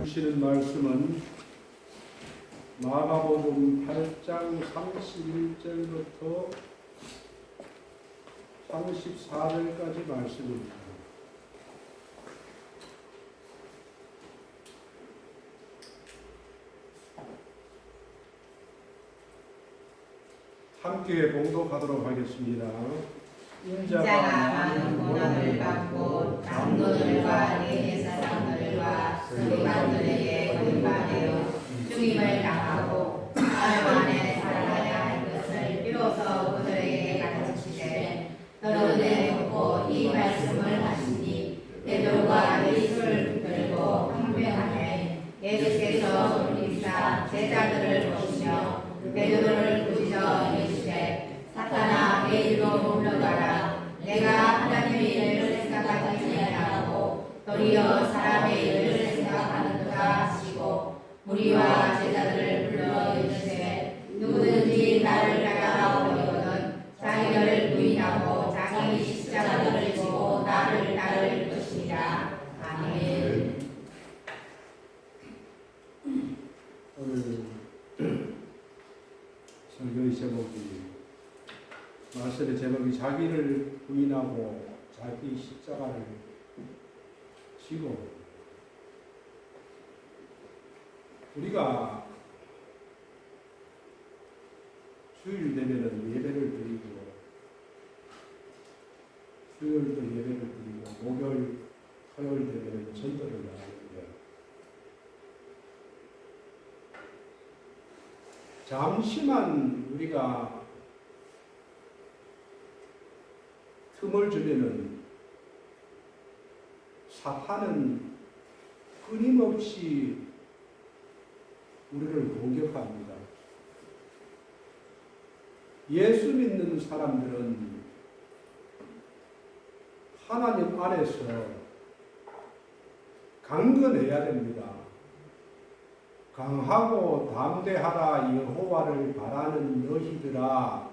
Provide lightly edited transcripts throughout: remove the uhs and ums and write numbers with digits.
주시는 말씀은 마가복음 8장 31절부터 34절까지 말씀입니다. 함께 봉독하도록 하겠습니다. 인자가 많은 고난을 받고 장로들과 레위 사람들과 서기관들에게 고난하여 죽임을 당하고 사흘 만에 살아나야 할 것을 비로소 그들에게 가르치시되 너희는 듣고 이 말씀을 하시니 베드로가 예수를 붙들고 항변하매 예수께서 돌이키사 제자들을 보시며 베드로를 부르짖어 이르시되 사탄아 내 일로 물러가라. 내가 하나님의 일을 생각하지 아니하고 도리어 사람의 일을 생각하는도다 하시고 무리와 제자들을 불러 이르시되 누구든지 나를 따라오려거든 자기를 부인하고 자기 십자가를 지고 나를 따를 것이니라. 아멘. 오늘 설교의 제목이 말씀의 제목이 자기를 부인하고 자기 십자가를 지고, 우리가 주일 되면은 예배를 드리고 수요일도 예배를 드리고 목요일 토요일 되면은 전도를 나가는데, 잠시만 우리가 틈을 주면은 사탄은 끊임없이 우리를 공격합니다. 예수 믿는 사람들은 하나님 안에서 강건해야 됩니다. 강하고 담대하라 여호와를 바라는 너희들아.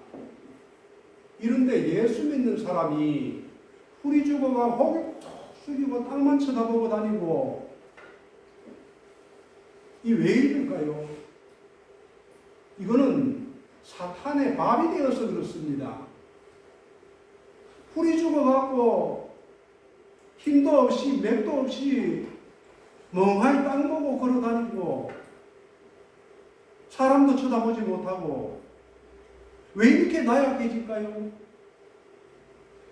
이런데 예수 믿는 사람이 풀이 죽어가 고개 숙이고 땅만 쳐다보고 다니고, 이 왜 이럴까요? 이거는 사탄의 밥이 되어서 그렇습니다. 풀이 죽어갖고 힘도 없이 맥도 없이 멍하니 땅 보고 걸어 다니고 사람도 쳐다보지 못하고, 왜 이렇게 나약해질까요?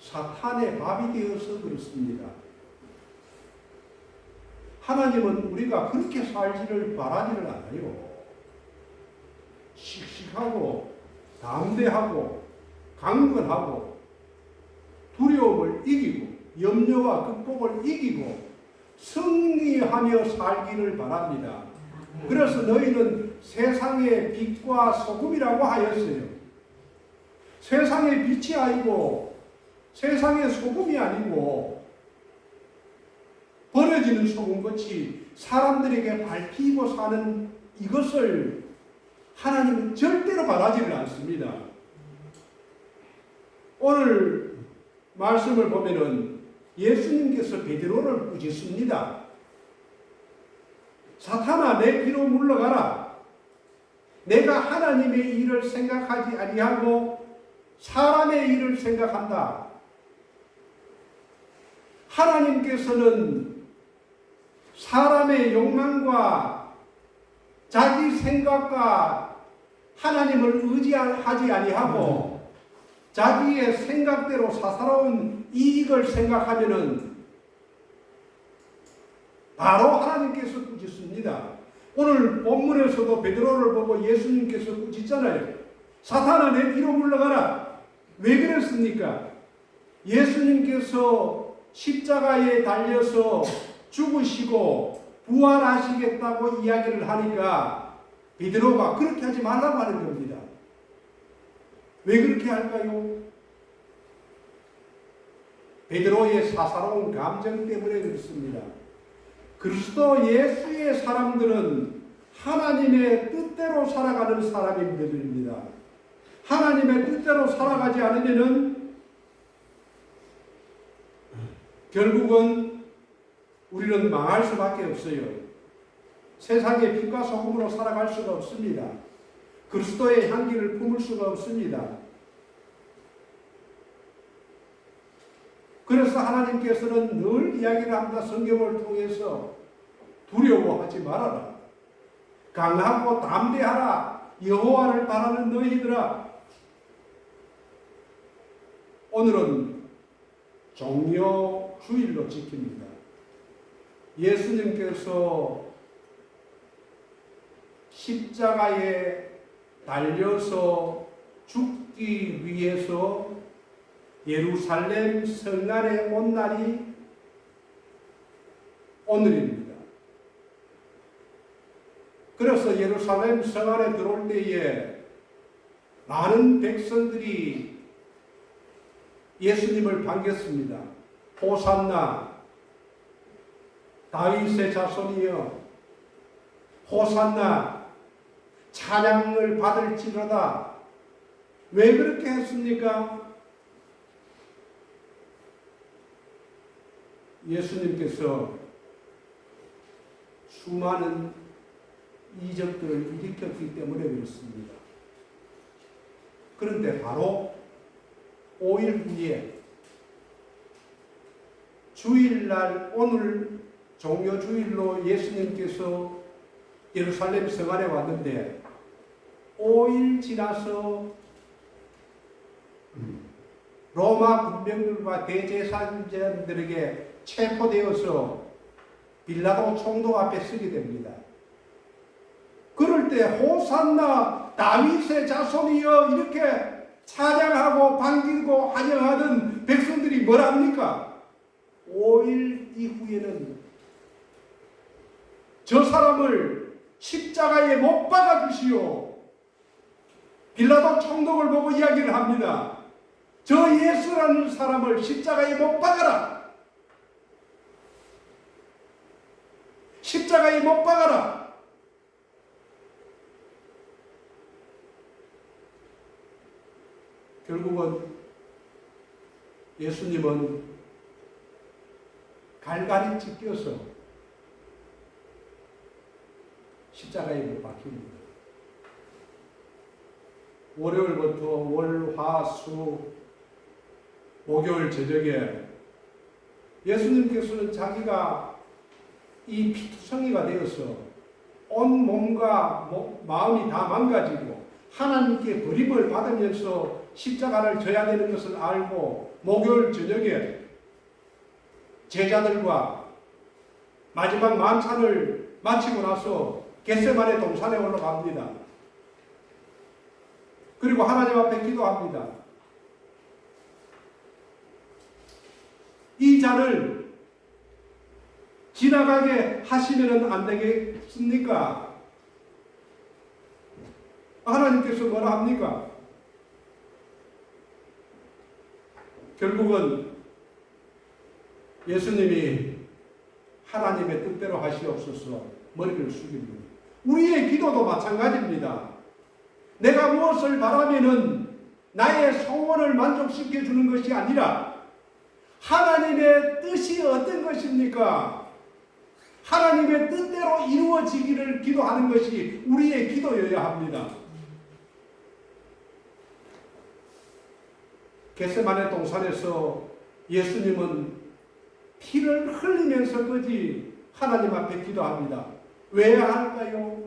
사탄의 밥이 되어서 그렇습니다. 하나님은 우리가 그렇게 살지를 바라지를 않아요. 씩씩하고 담대하고 강건하고 두려움을 이기고 염려와 극복을 이기고 승리하며 살기를 바랍니다. 그래서 너희는 세상의 빛과 소금이라고 하였어요. 세상의 빛이 아니고 세상의 소금이 아니고 버려지는 소금같이 사람들에게 밝히고 사는 이것을 하나님은 절대로 바라지를 않습니다. 오늘 말씀을 보면은 예수님께서 베드로를 꾸짖습니다. 사탄아 내 뒤로 물러가라. 내가 하나님의 일을 생각하지 아니하고 사람의 일을 생각한다. 하나님께서는 사람의 욕망과 자기 생각과 하나님을 의지하지 아니하고 자기의 생각대로 사사로운 이익을 생각하면은 바로 하나님께서 꾸짖습니다. 오늘 본문에서도 베드로를 보고 예수님께서 꾸짖잖아요. 사탄아 내 뒤로 물러가라. 왜 그랬습니까? 예수님께서 십자가에 달려서 죽으시고 부활하시겠다고 이야기를 하니까 베드로가 그렇게 하지 말라고 하는 겁니다. 왜 그렇게 할까요? 베드로의 사사로운 감정 때문에 그렇습니다. 그리스도 예수의 사람들은 하나님의 뜻대로 살아가는 사람들입니다. 하나님의 뜻대로 살아가지 않으면은 결국은 우리는 망할 수밖에 없어요. 세상의 빛과 소금으로 살아갈 수가 없습니다. 그리스도의 향기를 품을 수가 없습니다. 그래서 하나님께서는 늘 이야기를 합니다. 성경을 통해서 두려워하지 말아라. 강하고 담대하라. 여호와를 바라는 너희들아. 오늘은 종려 주일로 지킵니다. 예수님께서 십자가에 달려서 죽기 위해서 예루살렘 성 안에 온 날이 오늘입니다. 그래서 예루살렘 성 안에 들어올 때에 많은 백성들이 예수님을 반겼습니다. 호산나, 다윗의 자손이여, 호산나, 찬양을 받을지로다. 왜 그렇게 했습니까? 예수님께서 수많은 이적들을 일으켰기 때문에 그렇습니다. 그런데 바로 5일 후에 주일날, 오늘 종려주일로 예수님께서 예루살렘 성 안에 왔는데 5일 지나서 로마 군병들과 대제사장들에게 체포되어서 빌라도 총독 앞에 서게 됩니다. 그럴 때 호산나 다윗의 자손이여 이렇게 찬양하고 반기고 환영하던 백성들이 뭐랍니까? 5일 이후에는 저 사람을 십자가에 못 박아 주시오. 빌라도 총독을 보고 이야기를 합니다. 저 예수라는 사람을 십자가에 못 박아라. 십자가에 못 박아라. 결국은 예수님은 갈갈이 찢겨서 십자가에 못 박힙니다. 월요일부터 월, 화, 수, 목요일 저녁에 예수님께서는 자기가 이 피투성이가 되어서 온 몸과 마음이 다 망가지고 하나님께 버림을 받으면서 십자가를 져야 되는 것을 알고 목요일 저녁에 제자들과 마지막 만찬을 마치고 나서 겟세마네 동산에 올라갑니다. 그리고 하나님 앞에 기도합니다. 이 잔을 지나가게 하시면 안 되겠습니까? 하나님께서 뭐라 합니까? 결국은 예수님이 하나님의 뜻대로 하시옵소서 머리를 숙입니다. 우리의 기도도 마찬가지입니다. 내가 무엇을 바라면은 나의 소원을 만족시켜 주는 것이 아니라 하나님의 뜻이 어떤 것입니까? 하나님의 뜻대로 이루어지기를 기도하는 것이 우리의 기도여야 합니다. 겟세마네 동산에서 예수님은 피를 흘리면서까지 하나님 앞에 기도합니다. 왜 할까요?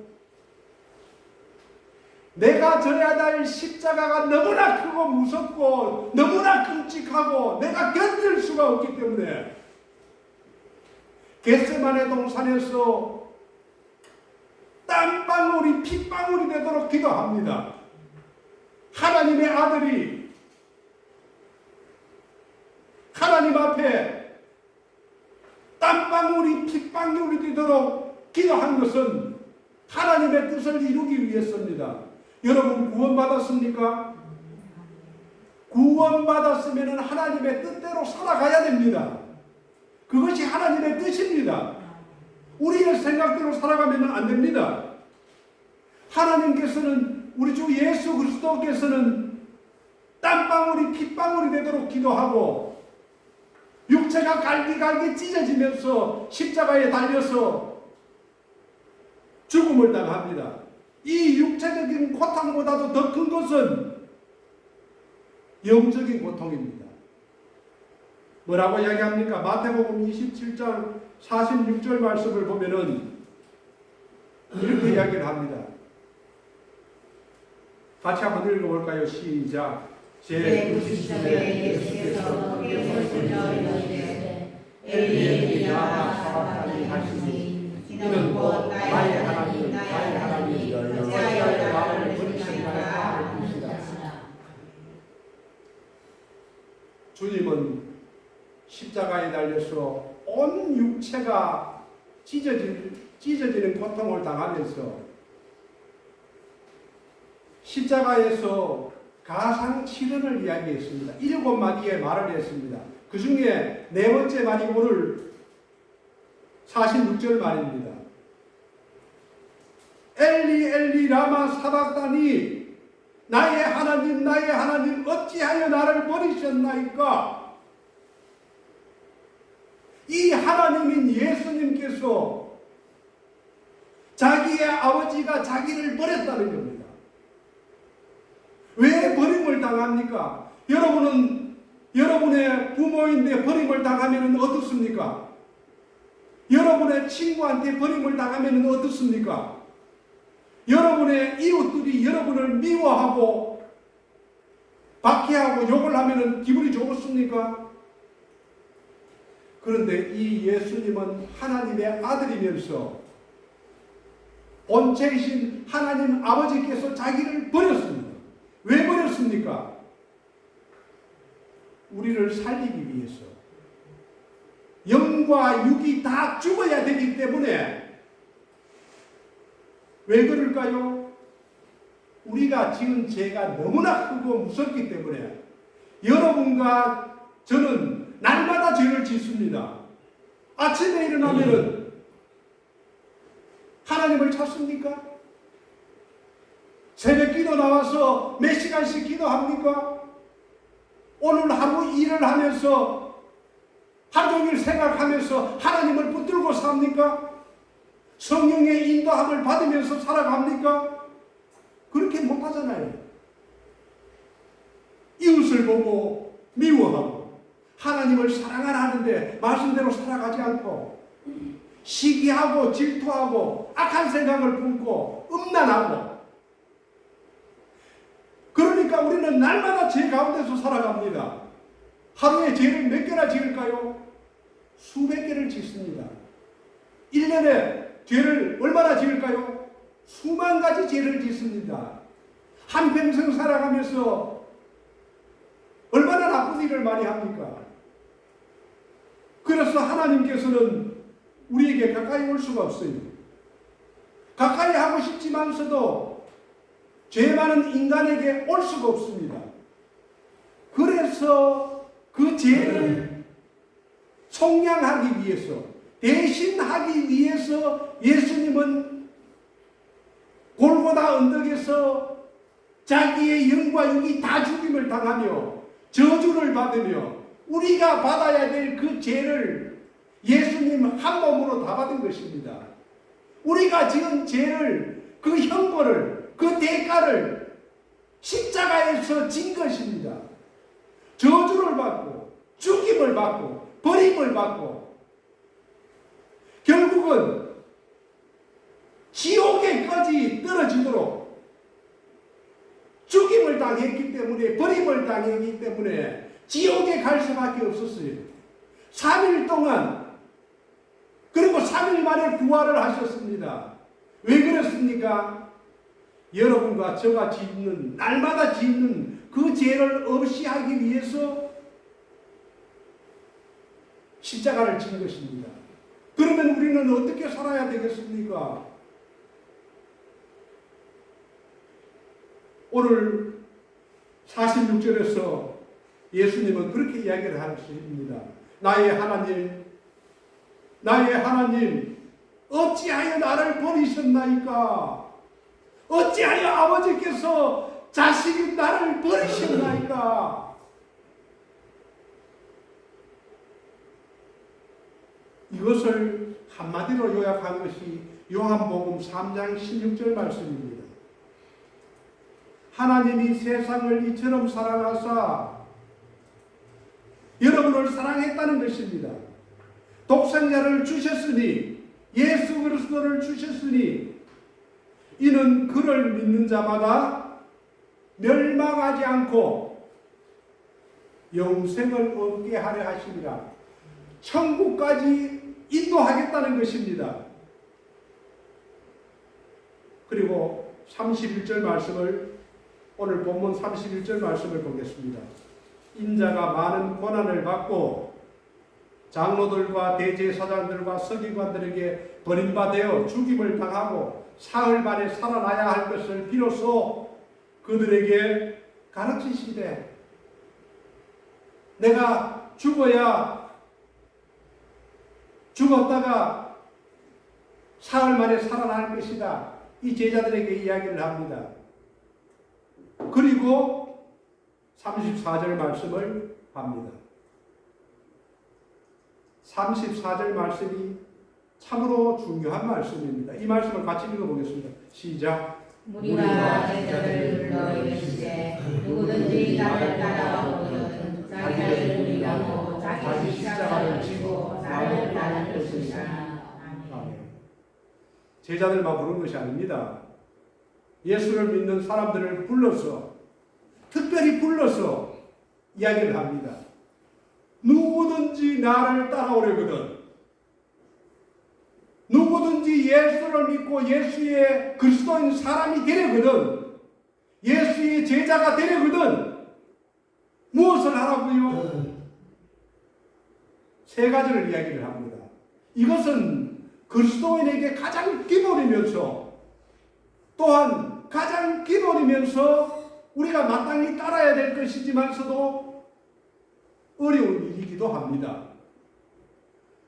내가 져야 될 십자가가 너무나 크고 무섭고 너무나 끔찍하고 내가 견딜 수가 없기 때문에 겟세마네 동산에서 땀방울이 핏방울이 되도록 기도합니다. 하나님의 아들이 하나님 앞에 땀방울이 핏방울이 되도록 기도한 것은 하나님의 뜻을 이루기 위해서입니다. 여러분 구원받았습니까? 구원받았으면 하나님의 뜻대로 살아가야 됩니다. 그것이 하나님의 뜻입니다. 우리의 생각대로 살아가면 안 됩니다. 하나님께서는 우리 주 예수 그리스도께서는 땀방울이 핏방울이 되도록 기도하고 육체가 갈기갈기 찢어지면서 십자가에 달려서 죽음을 당합니다. 이 육체적인 고통보다도 더 큰 것은 영적인 고통입니다. 뭐라고 이야기합니까? 마태복음 27장 46절 말씀을 보면은 이렇게 이야기를 합니다. 같이 한번 읽어볼까요? 시작. 제90절에 예수께서 뼈를 들려 이르시되 엘리 엘리 라마 사박다니 하시니 이는 곧 나의 하나님 나의 하나님 어찌하여 나를 버리셨나이까 하시니라. 주님은 십자가에 달려서 온 육체가 찢어지는 고통을 당하면서 십자가에서 가상칠언을 이야기했습니다. 7마디의 말을 했습니다. 그 중에 4번째 말이 오늘 46절 말입니다. 엘리 엘리 라마 사박다니 나의 하나님 어찌하여 나를 버리셨나이까. 이 하나님인 예수님께서 자기의 아버지가 자기를 버렸다는 겁니다. 왜 버림을 당합니까? 여러분은 여러분의 부모인데 버림을 당하면 어떻습니까? 여러분의 친구한테 버림을 당하면 어떻습니까? 여러분의 이웃들이 여러분을 미워하고 박해하고 욕을 하면 기분이 좋습니까? 그런데 이 예수님은 하나님의 아들이면서 본체이신 하나님 아버지께서 자기를 버렸습니다. 왜 버렸습니까? 우리를 살리기 위해서. 영과 육이 다 죽어야 되기 때문에. 왜 그럴까요? 우리가 지은 죄가 너무나 크고 무섭기 때문에 여러분과 저는 날마다 죄를 짓습니다. 아침에 일어나면은 하나님을 찾습니까? 새벽 기도 나와서 몇 시간씩 기도합니까? 오늘 하루 일을 하면서 하루 종일 생각하면서 하나님을 붙들고 삽니까? 성령의 인도함을 받으면서 살아갑니까? 그렇게 못하잖아요. 이웃을 보고 미워하고 하나님을 사랑하라 하는데 말씀대로 살아가지 않고 시기하고 질투하고 악한 생각을 품고 음란하고, 그러니까 우리는 날마다 죄 가운데서 살아갑니다. 하루에 죄를 몇 개나 지을까요? 수백 개를 짓습니다. 1년에 죄를 얼마나 지을까요? 수만 가지 죄를 짓습니다. 한평생 살아가면서 얼마나 나쁜 일을 많이 합니까? 그래서 하나님께서는 우리에게 가까이 올 수가 없어요. 가까이 하고 싶지만서도 죄 많은 인간에게 올 수가 없습니다. 그래서 그 죄를 속량하기 위해서, 대신하기 위해서 예수님은 골고다 언덕에서 자기의 영과 육이 다 죽임을 당하며 저주를 받으며 우리가 받아야 될 그 죄를 예수님 한 몸으로 다 받은 것입니다. 우리가 지은 죄를, 그 형벌을, 그 대가를 십자가에서 진 것입니다. 저주를 받고 죽임을 받고 버림을 받고 결국은 지옥에까지 떨어지도록 죽임을 당했기 때문에, 버림을 당했기 때문에 지옥에 갈 수밖에 없었어요. 3일 동안, 그리고 3일 만에 부활을 하셨습니다. 왜 그렇습니까? 여러분과 저가 짓는, 날마다 짓는 그 죄를 없이 하기 위해서 십자가를 진 것입니다. 그러면 우리는 어떻게 살아야 되겠습니까? 오늘 46절에서 예수님은 그렇게 이야기를 하십니다. 나의 하나님, 어찌하여 나를 버리셨나이까? 어찌하여 아버지께서 자식인 나를 버리셨나이까? 이것을 한마디로 요약한 것이 요한복음 3장 16절 말씀입니다. 하나님이 세상을 이처럼 사랑하사 여러분을 사랑했다는 것입니다. 독생자를 주셨으니, 예수 그리스도를 주셨으니 이는 그를 믿는 자마다 멸망하지 않고 영생을 얻게 하려 하심이라. 천국까지 인도하겠다는 것입니다. 그리고 31절 말씀을, 오늘 본문 31절 말씀을 보겠습니다. 인자가 많은 고난을 받고 장로들과 대제사장들과 서기관들에게 버림받아 죽임을 당하고 사흘 만에 살아나야 할 것을 비로소 그들에게 가르치시되, 내가 죽었다가 사흘 만에 살아날 것이다. 이 제자들에게 이야기를 합니다. 그리고 34절 말씀을 합니다. 34절 말씀이 참으로 중요한 말씀입니다. 이 말씀을 같이 읽어보겠습니다. 시작. 우리가 제자들을 불러 이르시되 누구든지 나를 따라오거든 자기를 부인하고 자기 십자가를 지고 나를 따를 것이라. 아멘. 제자들만 부른 것이 아닙니다. 예수를 믿는 사람들을 불러서, 특별히 불러서 이야기를 합니다. 누구든지 나를 따라오려거든, 누구든지 예수를 믿고 예수의 그리스도인 사람이 되려거든, 예수의 제자가 되려거든 무엇을 하라고요? 세 가지를 이야기를 합니다. 이것은 그리스도인에게 가장 기본이면서, 또한 가장 기본이면서 우리가 마땅히 따라야 될 것이지만서도 어려운 일이기도 합니다.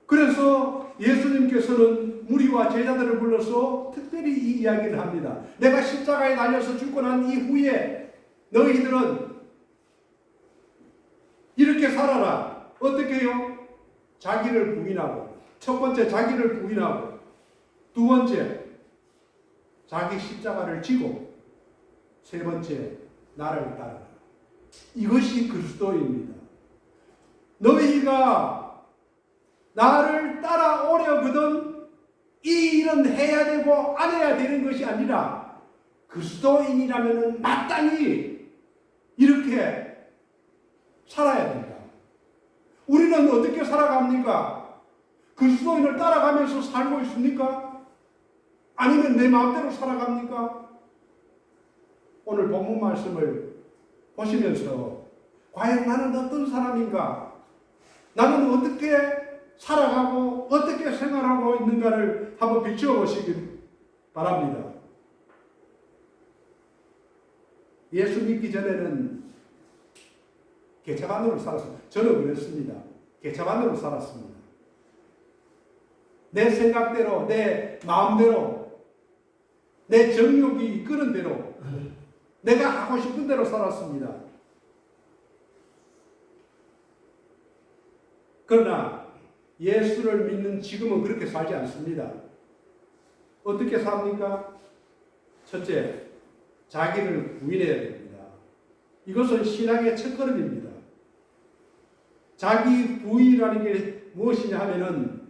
그래서 예수님께서는 무리와 제자들을 불러서 특별히 이 이야기를 합니다. 내가 십자가에 달려서 죽고 난 이후에 너희들은 이렇게 살아라. 어떻게 해요? 자기를 부인하고, 첫 번째 자기를 부인하고, 두 번째 자기 십자가를 지고, 세 번째 나를 따르라. 이것이 그리스도입니다. 너희가 나를 따라오려거든 이 일은 해야 되고 안 해야 되는 것이 아니라, 그리스도인이라면 마땅히 이렇게 살아야 된다. 우리는 어떻게 살아갑니까? 그리스도인을 따라가면서 살고 있습니까? 아니면 내 마음대로 살아갑니까? 오늘 본문 말씀을 보시면서 과연 나는 어떤 사람인가? 나는 어떻게 살아가고 어떻게 생활하고 있는가를 한번 비추어 보시기 바랍니다. 예수 믿기 전에는 개차반으로 살았습니다. 저는 그랬습니다. 개차반으로 살았습니다. 내 생각대로, 내 마음대로, 내 정욕이 이끄는 대로, 내가 하고 싶은 대로 살았습니다. 그러나 예수를 믿는 지금은 그렇게 살지 않습니다. 어떻게 삽니까? 첫째, 자기를 부인해야 됩니다. 이것은 신앙의 첫걸음입니다. 자기 부인이라는 게 무엇이냐 하면은,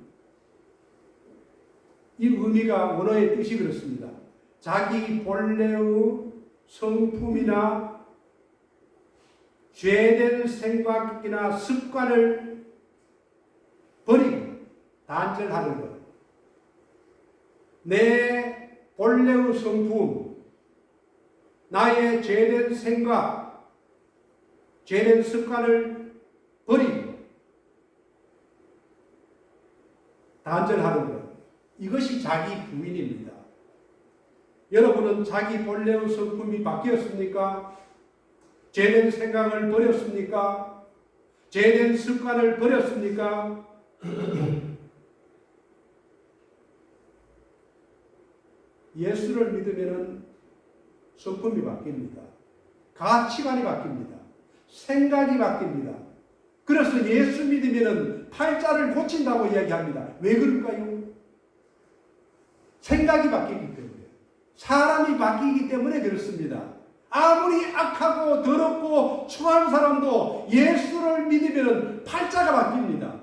이 의미가 원어의 뜻이 그렇습니다. 자기 본래의 성품이나 죄된 생각이나 습관을 버리고 단절하는 것. 내 본래의 성품, 나의 죄된 생각, 죄된 습관을 버리고 단절하는 것. 이것이 자기 부인입니다. 여러분은 자기 본래의 성품이 바뀌었습니까? 죄된 생각을 버렸습니까? 죄된 습관을 버렸습니까? 예수를 믿으면 성품이 바뀝니다. 가치관이 바뀝니다. 생각이 바뀝니다. 그래서 예수 믿으면 팔자를 고친다고 이야기합니다. 왜 그럴까요? 생각이 바뀌기 때문에, 사람이 바뀌기 때문에 그렇습니다. 아무리 악하고 더럽고 추한 사람도 예수를 믿으면 팔자가 바뀝니다.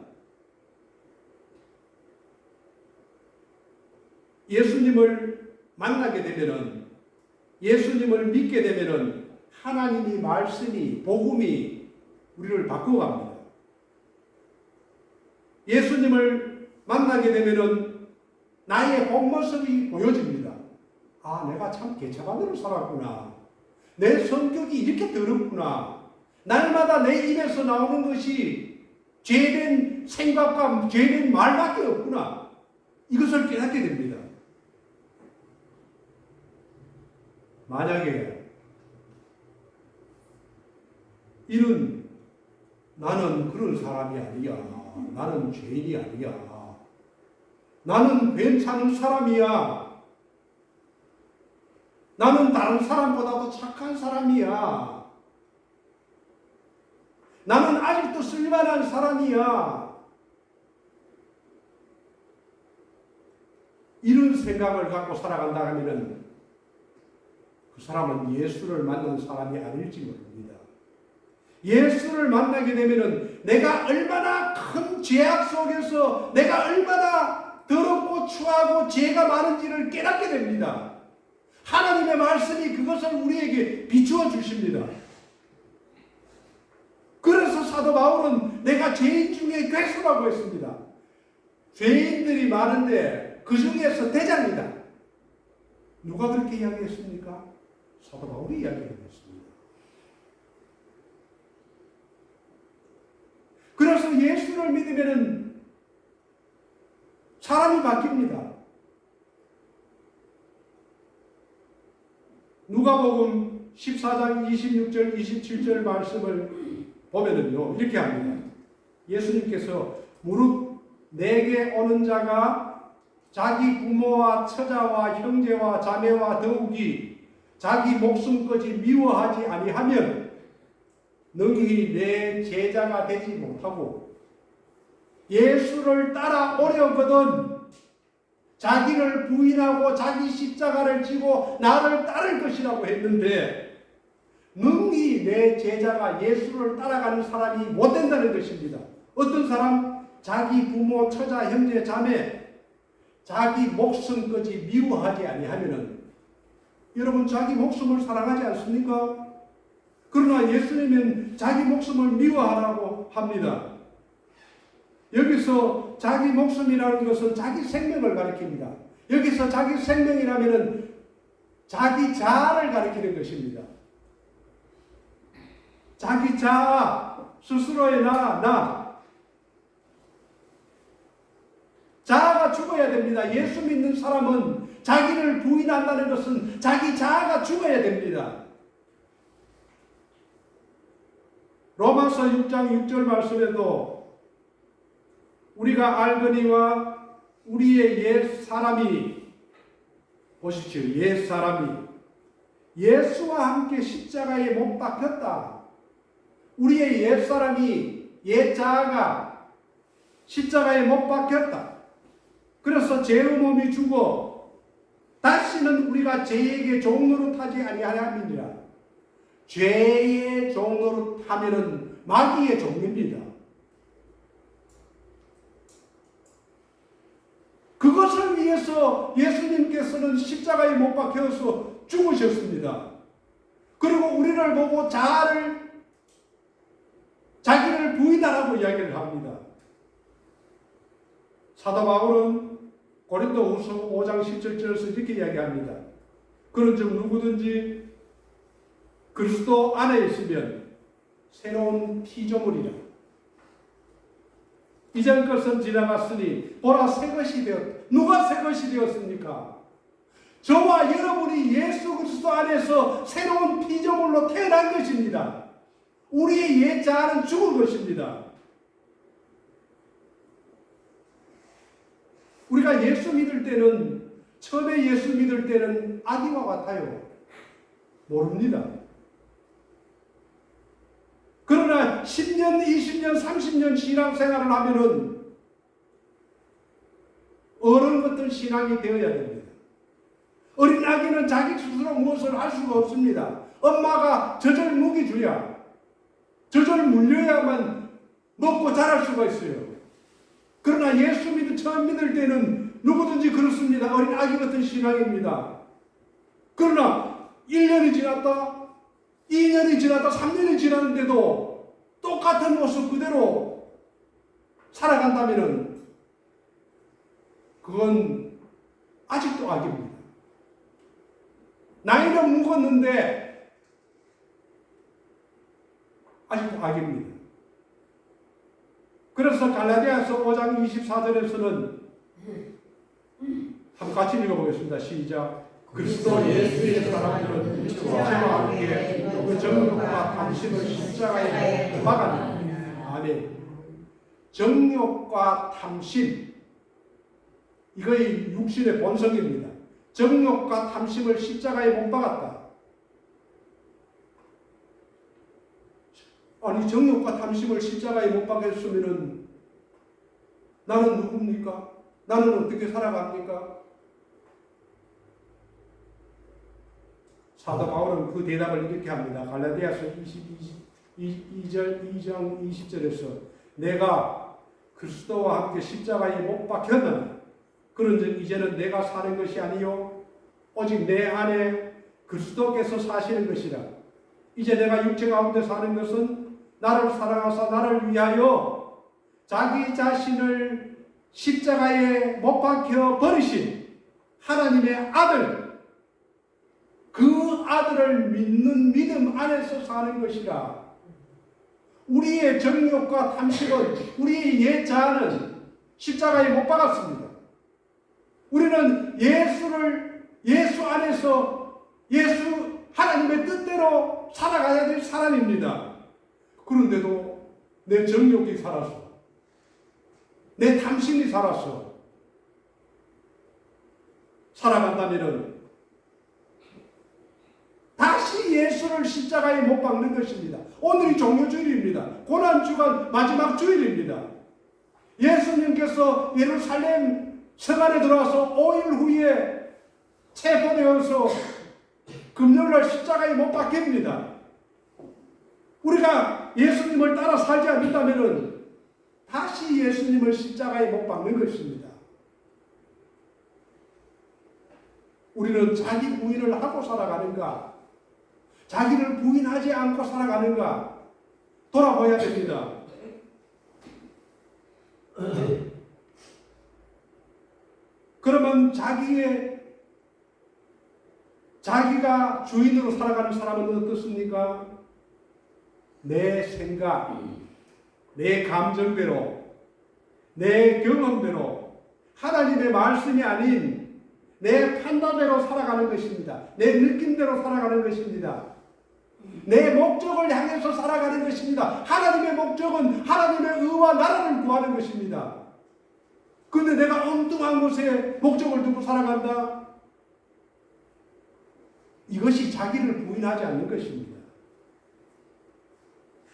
예수님을 만나게 되면은, 예수님을 믿게 되면은 하나님이 말씀이, 복음이 우리를 바꿔갑니다. 예수님을 만나게 되면은 나의 본 모습이 보여집니다. 아, 내가 참 개차반대로 살았구나. 내 성격이 이렇게 더럽구나. 날마다 내 입에서 나오는 것이 죄된 생각과 죄된 말밖에 없구나. 이것을 깨닫게 됩니다. 만약에 이는 나는 그런 사람이 아니야. 나는 죄인이 아니야. 나는 괜찮은 사람이야. 나는 다른 사람보다도 착한 사람이야. 나는 아직도 쓸만한 사람이야. 이런 생각을 갖고 살아간다 하면은 그 사람은 예수를 만난 사람이 아닐지 모릅니다. 예수를 만나게 되면은 내가 얼마나 큰 죄악 속에서 내가 얼마나 더럽고 추하고 죄가 많은지를 깨닫게 됩니다. 하나님의 말씀이 그것을 우리에게 비추어 주십니다. 그래서 사도 바울은 내가 죄인 중에 괴수라고 했습니다. 죄인들이 많은데 그 중에서 대장이다. 누가 그렇게 이야기했습니까? 사도 바울이 이야기했습니다. 그래서 예수를 믿으면 사람이 바뀝니다. 누가복음 14장 26절 27절 말씀을 보면은요 이렇게 합니다. 예수님께서 무릇 내게 오는 자가 자기 부모와 처자와 형제와 자매와 더욱이 자기 목숨까지 미워하지 아니하면 능히 내 제자가 되지 못하고, 예수를 따라오려거든 자기를 부인하고 자기 십자가를 지고 나를 따를 것이라고 했는데, 능히 내 제자가 예수를 따라가는 사람이 못 된다는 것입니다. 어떤 사람? 자기 부모, 처자, 형제, 자매, 자기 목숨까지 미워하지 아니하면은, 여러분 자기 목숨을 사랑하지 않습니까? 그러나 예수님은 자기 목숨을 미워하라고 합니다. 여기서 자기 목숨이라는 것은 자기 생명을 가리킵니다. 여기서 자기 생명이라면 자기 자아를 가리키는 것입니다. 자기 자아, 스스로의 나. 자아가 죽어야 됩니다. 예수 믿는 사람은 자기를 부인한다는 것은 자기 자아가 죽어야 됩니다. 로마서 6장 6절 말씀에도 우리가 알거니와 우리의 옛 사람이, 보십시오, 옛 사람이 예수와 함께 십자가에 못 박혔다. 우리의 옛 사람이, 옛 자아가 십자가에 못 박혔다. 그래서 죄의 몸이 죽어 다시는 우리가 죄에게 종노릇하지 아니하느니라. 죄의 종노릇하면은 마귀의 종입니다. 그것을 위해서 예수님께서는 십자가에 못 박혀서 죽으셨습니다. 그리고 우리를 보고 자기를 부인하라고 이야기를 합니다. 사도 바울은 고린도후서 5장 17절에서 이렇게 이야기합니다. 그런즉 누구든지 그리스도 안에 있으면 새로운 피조물이라. 이전 것은 지나갔으니 보라 새 것이 되었다. 누가 새 것이 되었습니까? 저와 여러분이 예수 그리스도 안에서 새로운 피조물로 태어난 것입니다. 우리의 옛 자아는 죽은 것입니다. 우리가 예수 믿을 때는, 처음에 예수 믿을 때는 아기와 같아요. 모릅니다. 그러나 10년, 20년, 30년 신앙생활을 하면은 어른 같은 신앙이 되어야 됩니다. 어린 아기는 자기 스스로 무엇을 할 수가 없습니다. 엄마가 젖을 먹이 줘야, 젖을 물려야만 먹고 자랄 수가 있어요. 그러나 예수 처음 믿을 때는 누구든지 그렇습니다. 어린 아기 같은 신앙입니다. 그러나 1년이 지났다, 2년이 지났다, 3년이 지났는데도 똑같은 모습 그대로 살아간다면 그건 아직도 악입니다. 나이는 먹었는데 아직도 악입니다. 그래서 갈라디아서 5장 24절에서는 한번 같이 읽어보겠습니다. 시작. 그리스도 예수의 사람들은 육체와 함께 그 정욕과 탐심을 십자가에 못 박았느니. 아멘. 정욕과 탐심, 이거의 육신의 본성입니다. 정욕과 탐심을 십자가에 못 박았다. 아니, 정욕과 탐심을 십자가에 못 박았으면 나는 누굽니까? 나는 어떻게 살아갑니까? 사도 바울은 그 대답을 이렇게 합니다. 갈라디아서 2장 20절에서 내가 그리스도와 함께 십자가에 못 박혔느니 그런즉 이제는 내가 사는 것이 아니요 오직 내 안에 그리스도께서 사시는 것이라. 이제 내가 육체 가운데 사는 것은 나를 사랑하사 나를 위하여 자기 자신을 십자가에 못 박혀 버리신 하나님의 아들, 그 아들을 믿는 믿음 안에서 사는 것이라. 우리의 정욕과 탐심은, 우리의 옛 자아는 십자가에 못 박았습니다. 우리는 예수 안에서 예수 하나님의 뜻대로 살아가야 될 사람입니다. 그런데도 내 정욕이 살았어. 내 탐심이 살았어. 살아간다면 다시 예수를 십자가에 못 박는 것입니다. 오늘이 종료주일입니다. 고난주간 마지막 주일입니다. 예수님께서 예루살렘 성안에 들어와서 5일 후에 체포되어서 금요일날 십자가에 못 박힙니다. 우리가 예수님을 따라 살지 않는다면 다시 예수님을 십자가에 못 박는 것입니다. 우리는 자기 부인을 하고 살아가는가? 자기를 부인하지 않고 살아가는가? 돌아봐야 됩니다. 그러면 자기가 주인으로 살아가는 사람은 어떻습니까? 내 생각, 내 감정대로, 내 경험대로, 하나님의 말씀이 아닌 내 판단대로 살아가는 것입니다. 내 느낌대로 살아가는 것입니다. 내 목적을 향해서 살아가는 것입니다. 하나님의 목적은 하나님의 의와 나라를 구하는 것입니다. 그런데 내가 엉뚱한 곳에 목적을 두고 살아간다? 이것이 자기를 부인하지 않는 것입니다.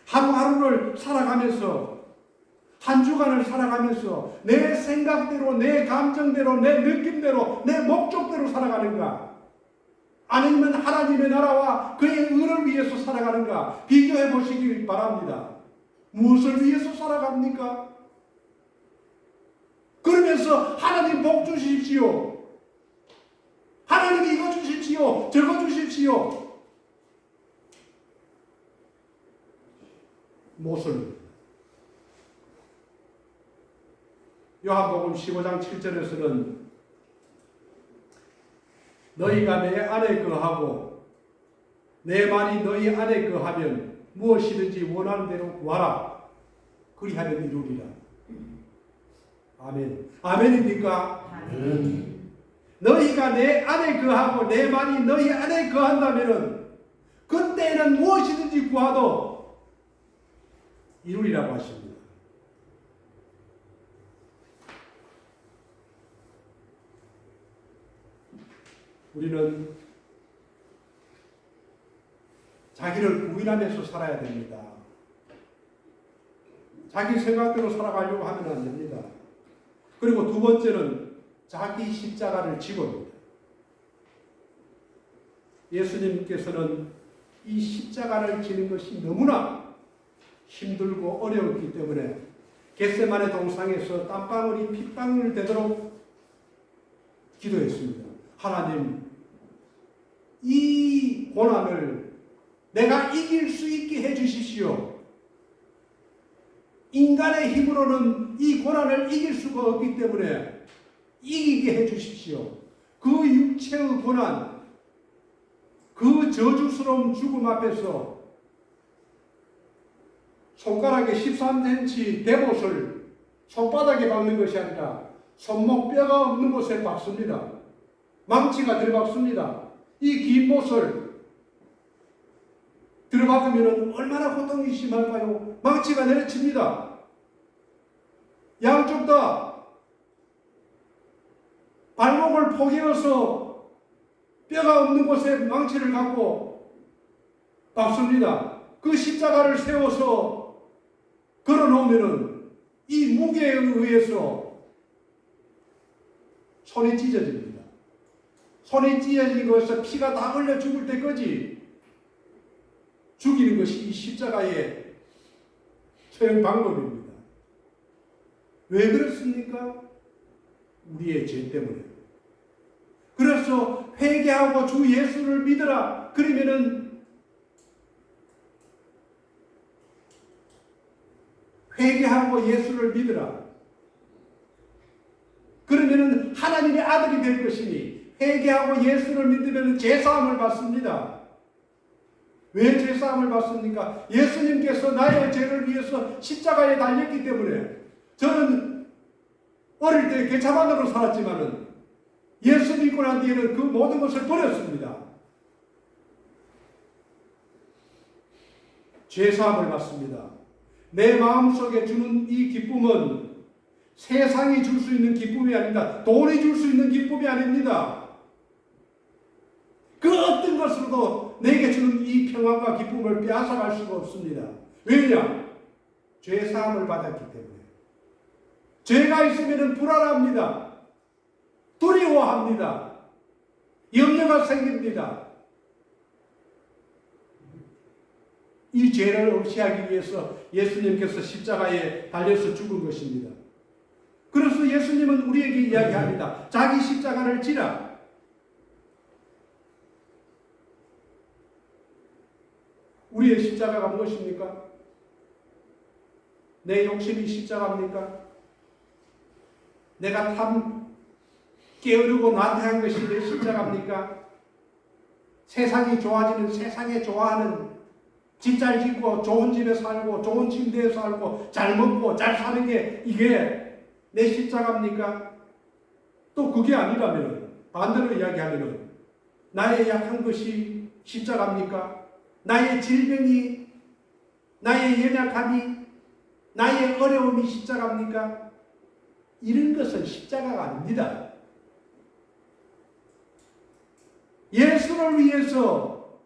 하루하루를 살아가면서, 한 주간을 살아가면서 내 생각대로, 내 감정대로, 내 느낌대로, 내 목적대로 살아가는가? 아니면 하나님의 나라와 그의 의를 위해서 살아가는가? 비교해 보시기 바랍니다. 무엇을 위해서 살아갑니까? 그러면서 하나님 복 주십시오. 하나님 이거 주십시오. 저거 주십시오. 모습입니다. 요한복음 15장 7절에서는 너희가 내 안에 거하고 내 말이 너희 안에 거하면 무엇이든지 원하는 대로 구하라. 그리하면 이루리라. 아멘. 아멘입니까? 아멘. 너희가 내 안에 거하고 내 말이 너희 안에 거한다면 그때는 무엇이든지 구하도 이루리라고 하십니다. 우리는 자기를 부인하면서 살아야 됩니다. 자기 생각대로 살아가려고 하면 안 됩니다. 그리고 두 번째는 자기 십자가를 지고입니다. 예수님께서는 이 십자가를 지는 것이 너무나 힘들고 어려웠기 때문에 겟세마네 동상에서 땀방울이 핏방울 되도록 기도했습니다. 하나님, 이 고난을 내가 이길 수 있게 해주십시오. 인간의 힘으로는 이 고난을 이길 수가 없기 때문에 이기게 해주십시오. 그 육체의 고난, 그 저주스러운 죽음 앞에서 손가락에 13cm 대못을 손바닥에 박는 것이 아니라 손목 뼈가 없는 곳에 박습니다. 망치가 들어박습니다. 이 긴 못을 들어박으면 얼마나 고통이 심할까요? 망치가 내려칩니다. 양쪽 다 발목을 포개어서 뼈가 없는 곳에 망치를 갖고 박습니다. 그 십자가를 세워서 걸어놓으면 이 무게에 의해서 손이 찢어집니다. 손이 찢어진 것에서 피가 다 흘려 죽을 때까지 죽이는 것이 이 십자가의 처형 방법입니다. 왜 그렇습니까? 우리의 죄 때문에. 그래서 회개하고 주 예수를 믿으라. 그러면은 회개하고 예수를 믿으라. 그러면은 하나님의 아들이 될 것이니 회개하고 예수를 믿으면 죄사함을 받습니다. 왜 죄사함을 받습니까? 예수님께서 나의 죄를 위해서 십자가에 달렸기 때문에. 저는 어릴 때 개차반으로 살았지만은 예수 믿고 난 뒤에는 그 모든 것을 버렸습니다. 죄사함을 받습니다. 내 마음속에 주는 이 기쁨은 세상이 줄 수 있는 기쁨이 아닙니다. 돈이 줄 수 있는 기쁨이 아닙니다. 그 어떤 것으로도 내게 주는 이 평안과 기쁨을 빼앗아갈 수가 없습니다. 왜냐? 죄사함을 받았기 때문에. 죄가 있으면 불안합니다. 두려워합니다. 염려가 생깁니다. 이 죄를 없이 하기 위해서 예수님께서 십자가에 달려서 죽은 것입니다. 그래서 예수님은 우리에게 이야기합니다. 자기 십자가를 지라. 우리의 십자가가 무엇입니까? 내 욕심이 십자가입니까? 내가 게으르고 나태한 것이 내 십자가입니까? 세상이 좋아지는, 세상에 좋아하는, 집 잘 짓고 좋은 집에 살고 좋은 침대에 살고 잘 먹고 잘 사는 게 이게 내 십자가입니까? 또 그게 아니라면 반대로 이야기하면 나의 약한 것이 십자가입니까? 나의 질병이, 나의 연약함이, 나의 어려움이 십자가입니까? 이런 것은 십자가가 아닙니다. 예수를 위해서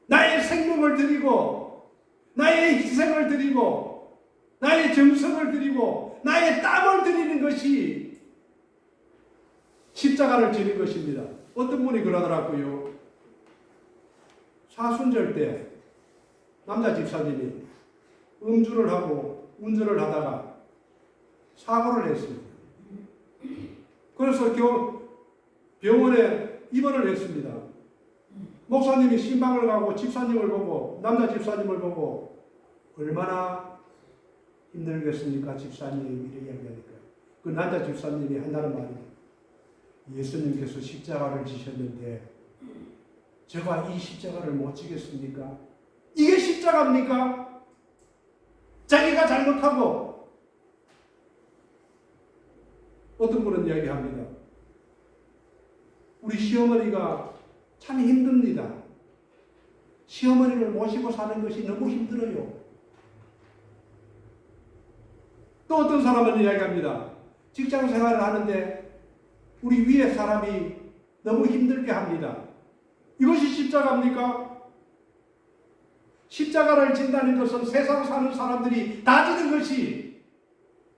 나의 생명을 드리고, 나의 희생을 드리고, 나의 정성을 드리고, 나의 땀을 드리는 것이 십자가를 지는 것입니다. 어떤 분이 그러더라고요. 사순절 때 남자 집사님이 음주를 하고 운전을 하다가 사고를 했습니다. 그래서 병원에 입원을 했습니다. 목사님이 신방을 가고 집사님을 보고, 남자 집사님을 보고 얼마나 힘들겠습니까? 집사님 이렇게 이야기하니까 그 남자 집사님이 한다는 말이, 예수님께서 십자가를 지셨는데 제가 이 십자가를 못 지겠습니까? 이게 십자가입니까? 자기가 잘못하고. 어떤 분은 이야기합니다. 우리 시어머니가 참 힘듭니다. 시어머니를 모시고 사는 것이 너무 힘들어요. 또 어떤 사람은 이야기합니다. 직장 생활을 하는데 우리 위에 사람이 너무 힘들게 합니다. 이것이 십자가입니까? 십자가를 진다는 것은 세상 사는 사람들이 다 지는 것이,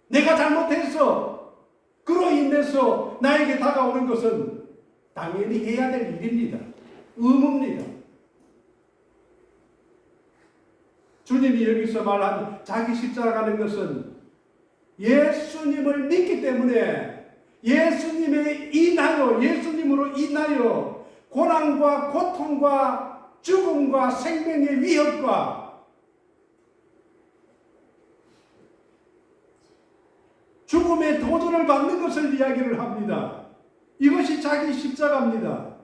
내가 잘못해서 그로 인해서 나에게 다가오는 것은 당연히 해야 될 일입니다. 의무입니다. 주님이 여기서 말한 자기 십자가 가는 것은 예수님을 믿기 때문에 예수님에 인하여, 예수님으로 인하여 고난과 고통과 죽음과 생명의 위협과 죽음의 도전을 받는 것을 이야기를 합니다. 이것이 자기 십자가입니다.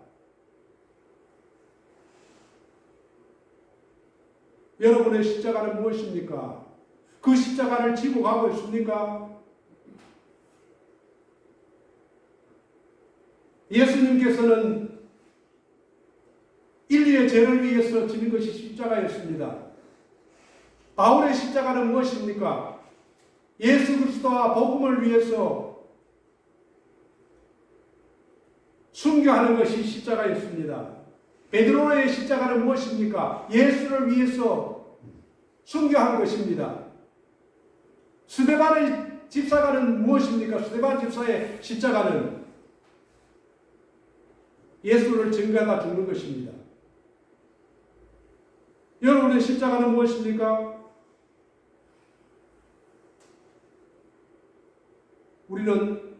여러분의 십자가는 무엇입니까? 그 십자가를 지고 가고 있습니까? 예수님께서는 인류의 죄를 위해서 지는 것이 십자가였습니다. 바울의 십자가는 무엇입니까? 예수 그리스도와 복음을 위해서 순교하는 것이 십자가였습니다. 베드로의 십자가는 무엇입니까? 예수를 위해서 순교한 것입니다. 스데반의 집사가는 무엇입니까? 스데반 집사의 십자가는 예수를 증거하다 죽는 것입니다. 여러분의 십자가는 무엇입니까? 우리는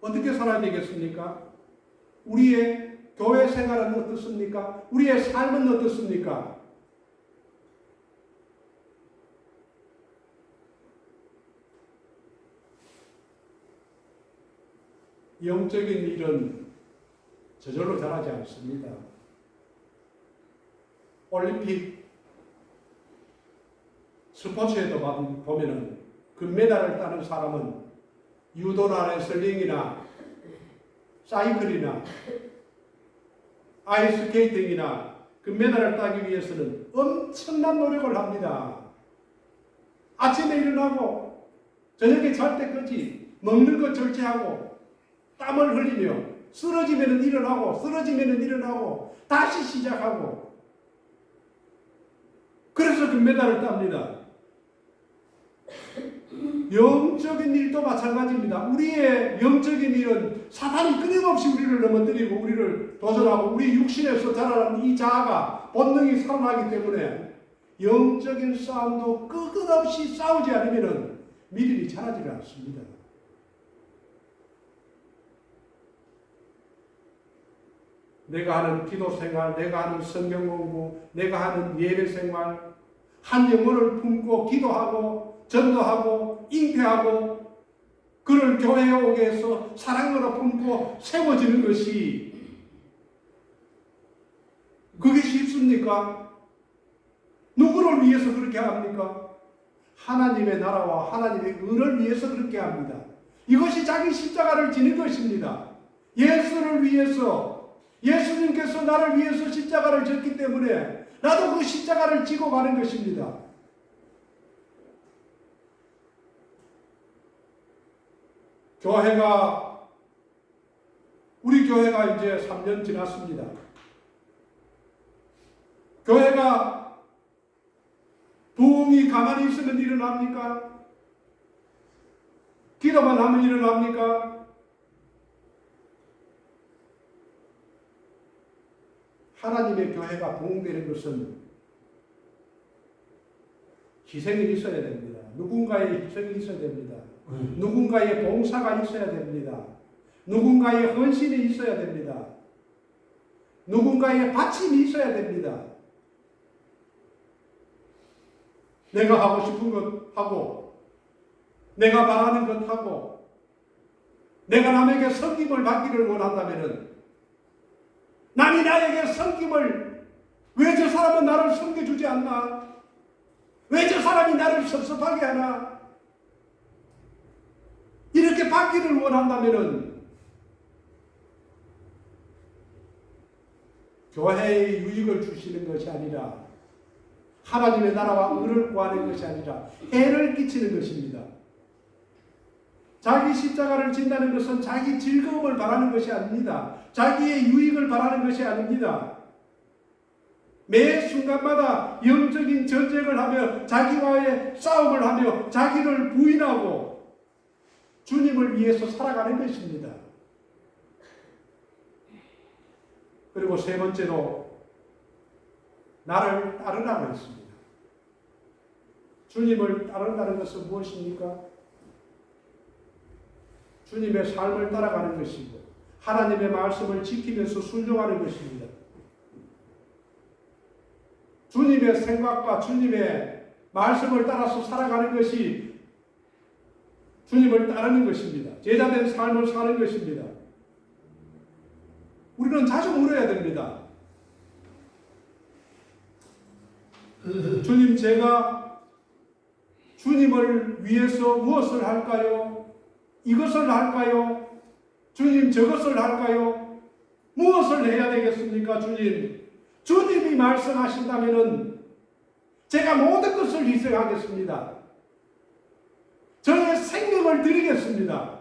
어떻게 살아야 되겠습니까? 우리의 교회 생활은 어떻습니까? 우리의 삶은 어떻습니까? 영적인 일은 저절로 자라지 않습니다. 올림픽 스포츠에도 보면은 금메달을 따는 사람은 유도나 레슬링이나 사이클이나 아이스케이팅이나 금메달을 따기 위해서는 엄청난 노력을 합니다. 아침에 일어나고 저녁에 잘 때까지 먹는 것 절제하고 땀을 흘리며 쓰러지면 일어나고 다시 시작하고 그래서 금메달을 땁니다. 영적인 일도 마찬가지입니다. 우리의 영적인 일은 사탄이 끊임없이 우리를 넘어뜨리고 우리를 도전하고 우리 육신에서 자라는 이 자아가 본능이 살아나기 때문에 영적인 싸움도 끝없이 싸우지 않으면 믿음이 자라지가 않습니다. 내가 하는 기도 생활, 내가 하는 성경 공부, 내가 하는 예배 생활, 한 영혼을 품고 기도하고 전도하고 잉태하고 그를 교회에 오게 해서 사랑으로 품고 세워지는 것이 그게 쉽습니까? 누구를 위해서 그렇게 합니까? 하나님의 나라와 하나님의 의를 위해서 그렇게 합니다. 이것이 자기 십자가를 지는 것입니다. 예수를 위해서 예수님께서 나를 위해서 십자가를 졌기 때문에 나도 그 십자가를 지고 가는 것입니다. 우리 교회가 이제 3년 지났습니다. 교회가 부흥이 가만히 있으면 일어납니까? 기도만 하면 일어납니까? 하나님의 교회가 부흥되는 것은 희생이 있어야 됩니다. 누군가의 희생이 있어야 됩니다. 누군가의 봉사가 있어야 됩니다. 누군가의 헌신이 있어야 됩니다. 누군가의 바침이 있어야 됩니다. 내가 하고 싶은 것 하고 내가 바라는 것 하고 내가 남에게 섬김을 받기를 원한다면 남이 나에게 섬김을 왜 저 사람은 나를 섬겨주지 않나? 왜 저 사람이 나를 섭섭하게 하나? 이렇게 받기를 원한다면 교회의 유익을 주시는 것이 아니라 하나님의 나라와 의를 구하는 것이 아니라 해를 끼치는 것입니다. 자기 십자가를 진다는 것은 자기 즐거움을 바라는 것이 아닙니다. 자기의 유익을 바라는 것이 아닙니다. 매 순간마다 영적인 전쟁을 하며 자기와의 싸움을 하며 자기를 부인하고 주님을 위해서 살아가는 것입니다. 그리고 세 번째로 나를 따르라고 했습니다. 주님을 따른다는 것은 무엇입니까? 주님의 삶을 따라가는 것이고 하나님의 말씀을 지키면서 순종하는 것입니다. 주님의 생각과 주님의 말씀을 따라서 살아가는 것이 주님을 따르는 것입니다. 제자된 삶을 사는 것입니다. 우리는 자주 물어야 됩니다. 주님, 제가 주님을 위해서 무엇을 할까요? 이것을 할까요? 주님, 저것을 할까요? 무엇을 해야 되겠습니까? 주님, 주님이 말씀하신다면 제가 모든 것을 희생하겠습니다. 저의 생명을 드리겠습니다.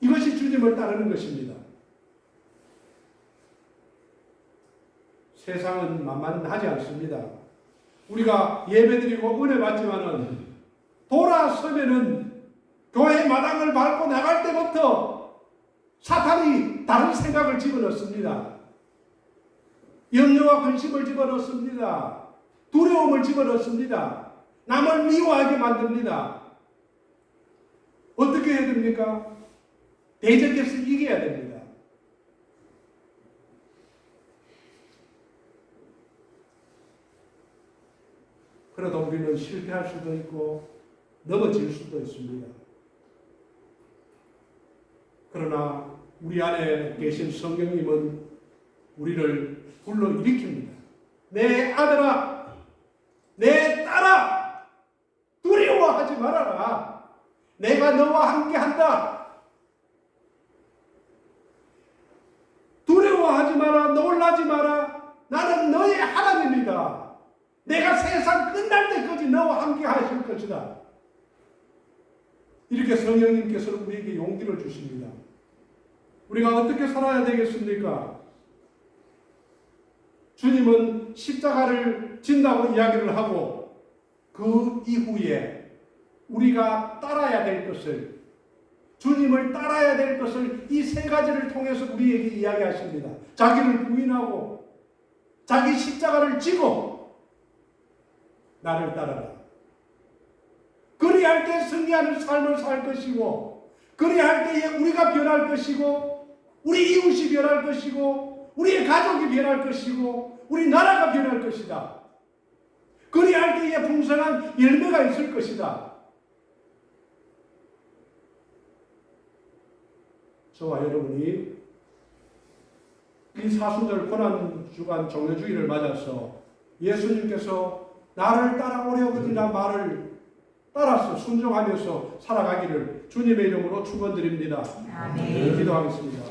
이것이 주님을 따르는 것입니다. 세상은 만만하지 않습니다. 우리가 예배드리고 은혜 받지만은 돌아서면은 교회 마당을 밟고 나갈 때부터 사탄이 다른 생각을 집어넣습니다. 염려와 근심을 집어넣습니다. 두려움을 집어넣습니다. 남을 미워하게 만듭니다. 어떻게 해야 됩니까? 대적해서 이겨야 됩니다. 그러다 우리는 실패할 수도 있고 넘어질 수도 있습니다. 그러나 우리 안에 계신 성령님은 우리를 불러일으킵니다. 내 아들아, 내 딸아, 두려워하지 말아라. 내가 너와 함께한다. 두려워하지 마라. 놀라지 마라. 나는 너의 하나님이다. 내가 세상 끝날 때까지 너와 함께 하실 것이다. 이렇게 성령님께서 우리에게 용기를 주십니다. 우리가 어떻게 살아야 되겠습니까? 주님은 십자가를 진다고 이야기를 하고 그 이후에 우리가 따라야 될 것을, 주님을 따라야 될 것을 이 세 가지를 통해서 우리에게 이야기하십니다. 자기를 부인하고 자기 십자가를 지고 나를 따라라. 그리할 때 승리하는 삶을 살 것이고, 그리할 때에 우리가 변할 것이고, 우리 이웃이 변할 것이고, 우리의 가족이 변할 것이고, 우리 나라가 변할 것이다. 그리할 때에 풍성한 열매가 있을 것이다. 저와 여러분이 이 사순절 고난주간 종료주의를 맞아서 예수님께서 나를 따라오려거니라 말을 따라서 순종하면서 살아가기를 주님의 이름으로 축원드립니다. 아멘. 기도하겠습니다.